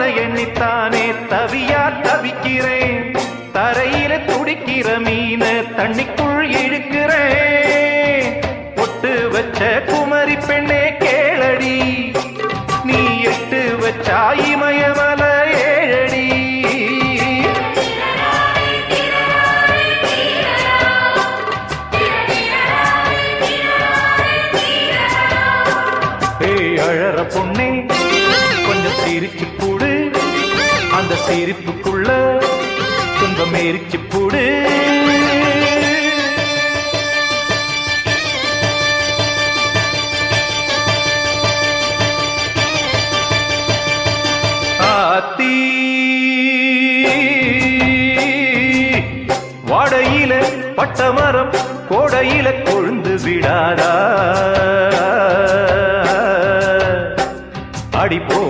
உன்னை எண்ணித்தானே தவியா தவிக்கிறேன் தரையில துடிக்கிற மீன தண்ணிக்குள் இழுக்கிறேன் பொட்டு வச்ச குமரி பெண்ணே கேளடி நீ எட்டு வச்சா இமயமல ஏழடி அழற பொண்ணே கொஞ்சம் சிரிச்சு போடு அந்த சிரிப்புக்குள்ள துன்பம் எரிச்சு போடு ஆத்தி வாடையில பட்டமரம் கோடையில கொழுந்து விடாதா அடிப்போ